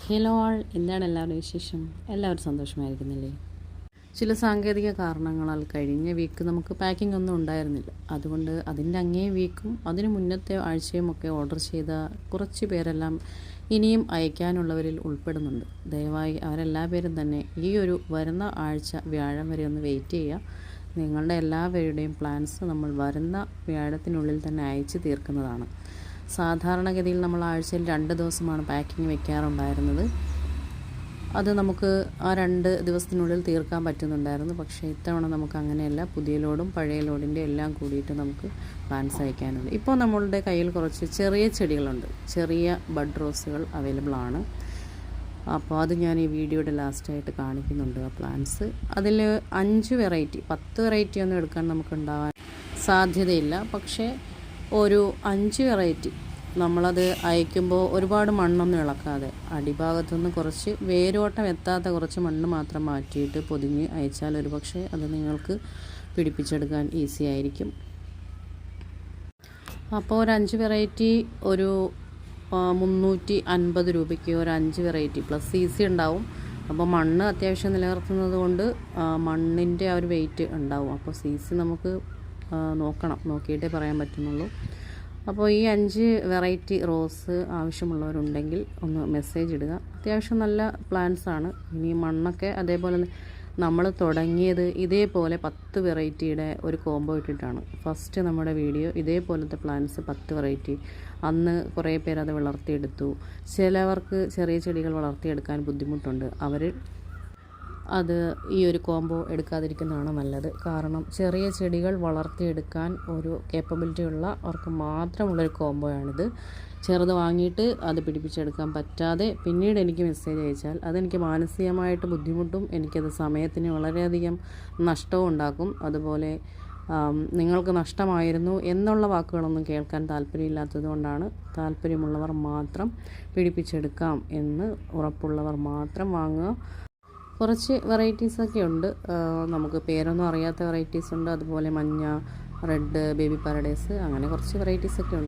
Hello ആൾ, എന്താണ് എല്ലാവരുടെ വിശേഷം? എല്ലാവരും സന്തോഷമായിരിക്കുന്നില്ലേ? ചില സാങ്കേതിക കാരണങ്ങളാൽ കഴിഞ്ഞ വീക്ക് നമുക്ക് പാക്കിംഗ് ഒന്നും ഉണ്ടായിരുന്നില്ല. അതുകൊണ്ട് അതിൻ്റെ അങ്ങേ വീക്കും അതിന് മുന്നത്തെ ആഴ്ചയുമൊക്കെ ഓർഡർ ചെയ്ത കുറച്ച് പേരെല്ലാം ഇനിയും അയക്കാനുള്ളവരിൽ ഉൾപ്പെടുന്നുണ്ട്. ദയവായി അവരെല്ലാ പേരും തന്നെ ഈ ഒരു വരുന്ന ആഴ്ച വ്യാഴം വരെ ഒന്ന് വെയിറ്റ് ചെയ്യുക. നിങ്ങളുടെ എല്ലാവരുടെയും പ്ലാൻസ് നമ്മൾ വരുന്ന വ്യാഴത്തിനുള്ളിൽ തന്നെ അയച്ചു തീർക്കുന്നതാണ്. സാധാരണഗതിയിൽ നമ്മൾ ആഴ്ചയിൽ 2 ദിവസമാണ് പാക്കിംഗ് വെക്കാറുണ്ടായിരുന്നത്. അത് നമുക്ക് ആ 2 ദിവസത്തിനുള്ളിൽ തീർക്കാൻ പറ്റുന്നുണ്ടായിരുന്നു. പക്ഷേ ഇത്തവണ നമുക്ക് അങ്ങനെയല്ല. പുതിയ ലോഡും പഴയ ലോഡിൻ്റെ എല്ലാം കൂടിയിട്ട് നമുക്ക് പ്ലാൻസ് അയക്കാനുണ്ട്. ഇപ്പോൾ നമ്മളുടെ കയ്യിൽ കുറച്ച് ചെറിയ ചെടികളുണ്ട്. ചെറിയ ബഡ് റോസുകൾ അവൈലബിൾ ആണ്. അപ്പോൾ അത് ഞാൻ ഈ വീഡിയോയുടെ ലാസ്റ്റായിട്ട് കാണിക്കുന്നുണ്ട്. ആ പ്ലാൻസ് അതിൽ 5 വെറൈറ്റി, 10 വെറൈറ്റി ഒന്നും എടുക്കാൻ നമുക്കുണ്ടാവാൻ സാധ്യതയില്ല. പക്ഷേ ഒരു 5 വെറൈറ്റി നമ്മളത് അയക്കുമ്പോൾ ഒരുപാട് മണ്ണൊന്നും ഇളക്കാതെ അടിഭാഗത്തുനിന്ന് കുറച്ച് വേരോട്ടം എത്താത്ത കുറച്ച് മണ്ണ് മാത്രം മാറ്റിയിട്ട് പൊതിഞ്ഞ് അയച്ചാൽ ഒരുപക്ഷെ അത് നിങ്ങൾക്ക് പിടിപ്പിച്ചെടുക്കാൻ ഈസി ആയിരിക്കും. അപ്പോൾ ഒരു 5 വെറൈറ്റി ഒരു 350 രൂപയ്ക്ക് ഒരു 5 വെറൈറ്റി പ്ലസ് CC ഉണ്ടാവും. അപ്പോൾ മണ്ണ് അത്യാവശ്യം നിലനിർത്തുന്നത് കൊണ്ട് മണ്ണിൻ്റെ ആ ഒരു വെയിറ്റ് ഉണ്ടാവും. അപ്പോൾ CC നമുക്ക് നോക്കിയിട്ടേ പറയാൻ പറ്റുന്നുള്ളൂ. അപ്പോൾ ഈ 5 വെറൈറ്റി റോസ് ആവശ്യമുള്ളവരുണ്ടെങ്കിൽ ഒന്ന് മെസ്സേജ് ഇടുക. അത്യാവശ്യം നല്ല പ്ലാന്റ്സ് ആണ്. ഇനി മണ്ണൊക്കെ അതേപോലെ നമ്മൾ തുടങ്ങിയത് ഇതേപോലെ 10 വെറൈറ്റിയുടെ ഒരു കോംബോ ഇട്ടിട്ടാണ്. ഫസ്റ്റ് നമ്മുടെ വീഡിയോ ഇതേപോലത്തെ പ്ലാന്റ്സ് 10 വെറൈറ്റി. അന്ന് കുറേ പേര് അത് വളർത്തിയെടുത്തു. ചിലവർക്ക് ചെറിയ ചെടികൾ വളർത്തിയെടുക്കാൻ ബുദ്ധിമുട്ടുണ്ട്. അവർ അത് ഈ ഒരു കോംബോ എടുക്കാതിരിക്കുന്നതാണ് നല്ലത്. കാരണം ചെറിയ ചെടികൾ വളർത്തിയെടുക്കാൻ ഒരു കേപ്പബിലിറ്റി ഉള്ള അവർക്ക് മാത്രമുള്ളൊരു കോംബോയാണിത്. ചെറുത് വാങ്ങിയിട്ട് അത് പിടിപ്പിച്ചെടുക്കാൻ പറ്റാതെ പിന്നീട് എനിക്ക് മെസ്സേജ് അയച്ചാൽ അതെനിക്ക് മാനസികമായിട്ട് ബുദ്ധിമുട്ടും എനിക്കത് സമയത്തിന് വളരെയധികം നഷ്ടവും ഉണ്ടാക്കും. അതുപോലെ നിങ്ങൾക്ക് നഷ്ടമായിരുന്നു എന്നുള്ള വാക്കുകളൊന്നും കേൾക്കാൻ താല്പര്യമില്ലാത്തത് കൊണ്ടാണ്. താല്പര്യമുള്ളവർ മാത്രം പിടിപ്പിച്ചെടുക്കാം എന്ന് ഉറപ്പുള്ളവർ മാത്രം വാങ്ങുക. കുറച്ച് വെറൈറ്റീസൊക്കെ ഉണ്ട്. നമുക്ക് പേരൊന്നും അറിയാത്ത വെറൈറ്റീസ് ഉണ്ട്. അതുപോലെ മഞ്ഞ, റെഡ്, ബേബി പാരഡൈസ്, അങ്ങനെ കുറച്ച് വെറൈറ്റീസൊക്കെ ഉണ്ട്.